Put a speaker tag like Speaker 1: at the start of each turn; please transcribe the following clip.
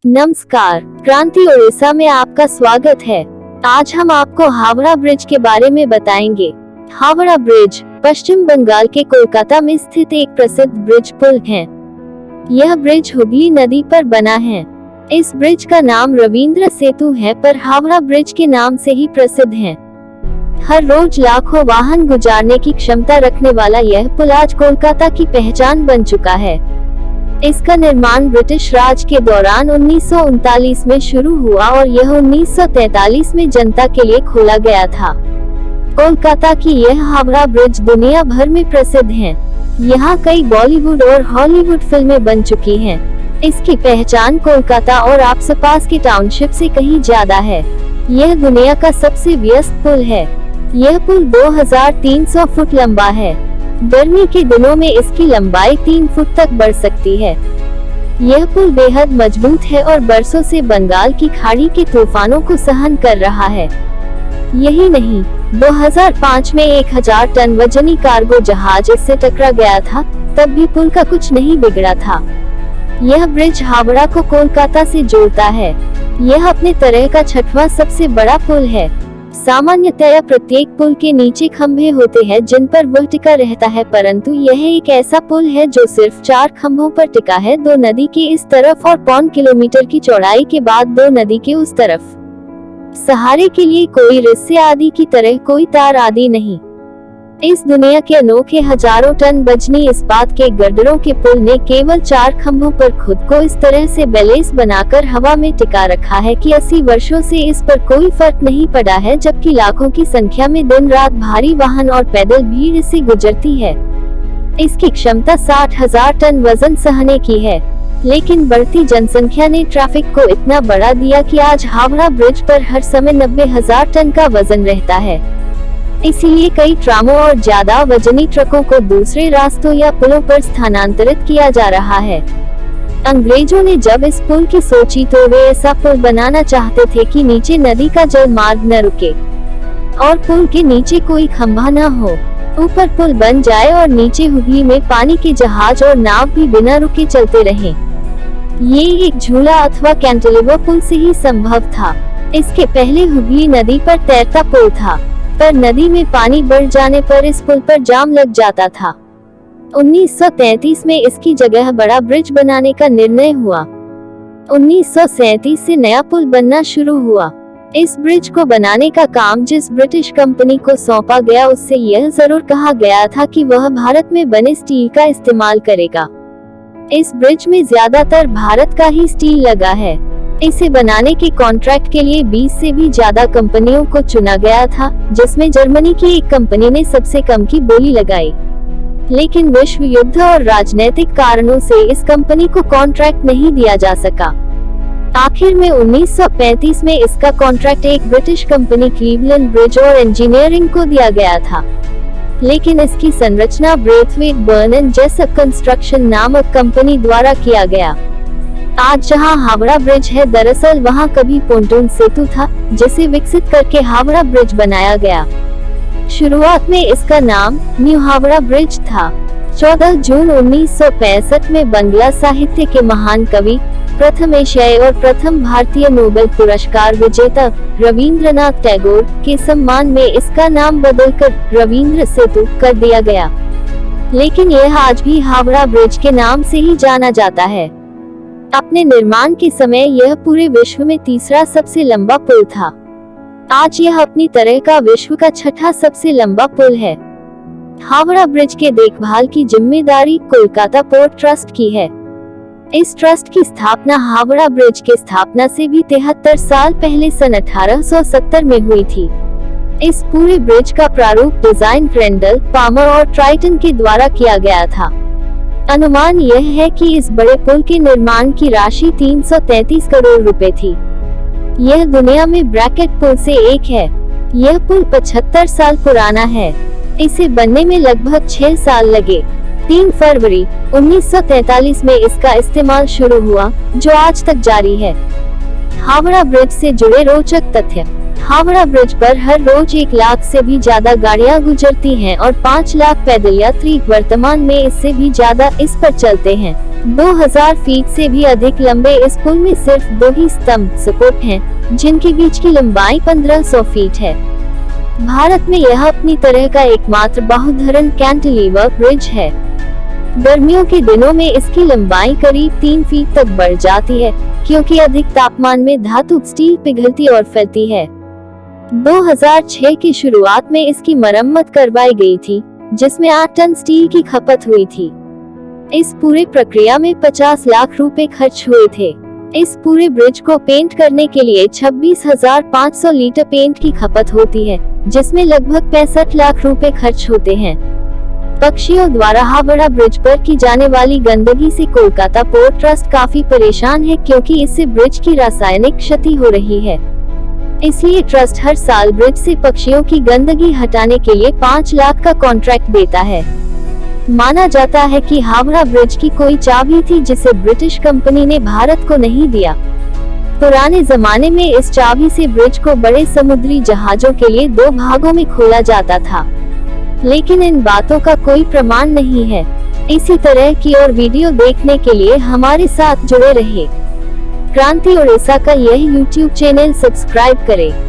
Speaker 1: नमस्कार, क्रांति उड़ीसा में आपका स्वागत है। आज हम आपको हावड़ा ब्रिज के बारे में बताएंगे। हावड़ा ब्रिज पश्चिम बंगाल के कोलकाता में स्थित एक प्रसिद्ध ब्रिज पुल है। यह ब्रिज हुगली नदी पर बना है। इस ब्रिज का नाम रविंद्र सेतु है, पर हावड़ा ब्रिज के नाम से ही प्रसिद्ध है। हर रोज लाखों वाहन गुजारने की क्षमता रखने वाला यह पुल आज कोलकाता की पहचान बन चुका है। इसका निर्माण ब्रिटिश राज के दौरान 1939 में शुरू हुआ और यह 1943 में जनता के लिए खोला गया था। कोलकाता की यह हावड़ा ब्रिज दुनिया भर में प्रसिद्ध है। यहाँ कई बॉलीवुड और हॉलीवुड फिल्में बन चुकी हैं। इसकी पहचान कोलकाता और आसपास के टाउनशिप से कहीं ज्यादा है। यह दुनिया का सबसे व्यस्त पुल है। यह पुल 2300 फुट लंबा है। गर्मी के दिनों में इसकी लंबाई 3 फुट तक बढ़ सकती है। यह पुल बेहद मजबूत है और बरसों से बंगाल की खाड़ी के तूफानों को सहन कर रहा है। यही नहीं, 2005 में 1000 टन वजनी कार्गो जहाज इससे टकरा गया था, तब भी पुल का कुछ नहीं बिगड़ा था। यह ब्रिज हावड़ा को कोलकाता से जोड़ता है। यह अपने तरह का 6वां सबसे बड़ा पुल है। सामान्यतया प्रत्येक पुल के नीचे खंभे होते हैं जिन पर वह टिका रहता है, परंतु यह एक ऐसा पुल है जो सिर्फ 4 खंभों पर टिका है, 2 नदी के इस तरफ और 5 किलोमीटर की चौड़ाई के बाद 2 नदी के उस तरफ। सहारे के लिए कोई रस्से आदि की तरह कोई तार आदि नहीं। इस दुनिया के अनोखे हजारों टन वजनी इस्पात के गर्डरों के पुल ने केवल 4 खंभों पर खुद को इस तरह से बैलेंस बनाकर हवा में टिका रखा है कि 80 वर्षों से इस पर कोई फर्क नहीं पड़ा है, जबकि लाखों की संख्या में दिन रात भारी वाहन और पैदल भीड़ इससे गुजरती है। इसकी क्षमता 60,000 टन वजन सहने की है, लेकिन बढ़ती जनसंख्या ने ट्रैफिक को इतना बढ़ा दिया कि आज हावड़ा ब्रिज पर हर समय 90,000 टन का वजन रहता है। इसीलिए कई ट्रामों और ज्यादा वजनी ट्रकों को दूसरे रास्तों या पुलों पर स्थानांतरित किया जा रहा है। अंग्रेजों ने जब इस पुल की सोची तो वे ऐसा पुल बनाना चाहते थे कि नीचे नदी का जल मार्ग न रुके और पुल के नीचे कोई खंभा न हो। ऊपर पुल बन जाए और नीचे हुगली में पानी के जहाज और नाव भी बिना रुके चलते रहें। ये एक झूला अथवा कैंटिलीवर पुल से ही संभव था। इसके पहले हुगली नदी पर तैरता पुल था, पर नदी में पानी बढ़ जाने पर इस पुल पर जाम लग जाता था। 1933 में इसकी जगह बड़ा ब्रिज बनाने का निर्णय हुआ। 1937 से नया पुल बनना शुरू हुआ। इस ब्रिज को बनाने का काम जिस ब्रिटिश कंपनी को सौंपा गया, उससे यह जरूर कहा गया था कि वह भारत में बने स्टील का इस्तेमाल करेगा। इस ब्रिज में ज्यादातर भारत का ही स्टील लगा है। इसे बनाने के कॉन्ट्रैक्ट के लिए 20 से भी ज्यादा कंपनियों को चुना गया था, जिसमें जर्मनी की एक कंपनी ने सबसे कम की बोली लगाई। लेकिन विश्व युद्ध और राजनीतिक कारणों से इस कंपनी को कॉन्ट्रैक्ट नहीं दिया जा सका। आखिर में 1935 में इसका कॉन्ट्रैक्ट एक ब्रिटिश कंपनी क्लीवलैंड ब्रिज और इंजीनियरिंग को दिया गया था, लेकिन इसकी संरचना Braithwaite Burn and Jessop Construction नामक कंपनी द्वारा किया गया। आज जहां हावड़ा ब्रिज है, दरअसल वहां कभी पोंटून सेतु था, जिसे विकसित करके हावड़ा ब्रिज बनाया गया। शुरुआत में इसका नाम न्यू हावड़ा ब्रिज था। 14 जून 1965 में बंगला साहित्य के महान कवि, प्रथम एशियाई और प्रथम भारतीय नोबेल पुरस्कार विजेता रविंद्रनाथ टैगोर के सम्मान में इसका नाम बदलकर रविंद्र सेतु कर दिया गया, लेकिन यह आज भी हावड़ा ब्रिज के नाम से ही जाना जाता है। अपने निर्माण के समय यह पूरे विश्व में तीसरा सबसे लंबा पुल था। आज यह अपनी तरह का विश्व का 6वां सबसे लंबा पुल है। हावड़ा ब्रिज के देखभाल की जिम्मेदारी कोलकाता पोर्ट ट्रस्ट की है। इस ट्रस्ट की स्थापना हावड़ा ब्रिज के स्थापना से भी 73 साल पहले सन 1870 में हुई थी। इस पूरे ब्रिज का प्रारूप डिजाइन क्रेंडल, पामर और ट्राइटन के द्वारा किया गया था। अनुमान यह है कि इस बड़े पुल के निर्माण की राशि 333 करोड़ रुपए थी। यह दुनिया में ब्रैकेट पुल से एक है। यह पुल 75 साल पुराना है। इसे बनने में लगभग 6 साल लगे। 3 फरवरी 1943 में इसका इस्तेमाल शुरू हुआ, जो आज तक जारी है। हावड़ा ब्रिज से जुड़े रोचक तथ्य। हावड़ा ब्रिज पर हर रोज 1 लाख से भी ज्यादा गाड़ियां गुजरती हैं और 5 लाख पैदल यात्री वर्तमान में इससे भी ज्यादा इस पर चलते हैं। 2000 फीट से भी अधिक लंबे इस पुल में सिर्फ 2 ही स्तंभ सपोर्ट हैं, जिनके बीच की लंबाई 1500 फीट है। भारत में यह अपनी तरह का एकमात्र बहुधरण कैंटिलीवर ब्रिज है। गर्मियों के दिनों में इसकी लंबाई करीब 3 फीट तक बढ़ जाती है, क्योंकि अधिक तापमान में धातु स्टील पिघलती और फैलती है। 2006 की शुरुआत में इसकी मरम्मत करवाई गई थी, जिसमें 8 टन स्टील की खपत हुई थी। इस पूरे प्रक्रिया में 50 लाख रुपए खर्च हुए थे। इस पूरे ब्रिज को पेंट करने के लिए 26,500 लीटर पेंट की खपत होती है, जिसमें लगभग 65 लाख रुपए खर्च होते हैं। पक्षियों द्वारा हावड़ा ब्रिज पर की जाने वाली गंदगी से कोलकाता पोर्ट ट्रस्ट काफी परेशान है, क्योंकि इससे ब्रिज की रासायनिक क्षति हो रही है। इसलिए ट्रस्ट हर साल ब्रिज से पक्षियों की गंदगी हटाने के लिए 5 लाख का कॉन्ट्रैक्ट देता है। माना जाता है कि हावड़ा ब्रिज की कोई चाबी थी जिसे ब्रिटिश कंपनी ने भारत को नहीं दिया। पुराने जमाने में इस चाबी से ब्रिज को बड़े समुद्री जहाजों के लिए 2 भागों में खोला जाता था, लेकिन इन बातों का कोई प्रमाण नहीं है। इसी तरह की और वीडियो देखने के लिए हमारे साथ जुड़े रहे। क्रांति उड़ीसा का यह YouTube चैनल सब्सक्राइब करें।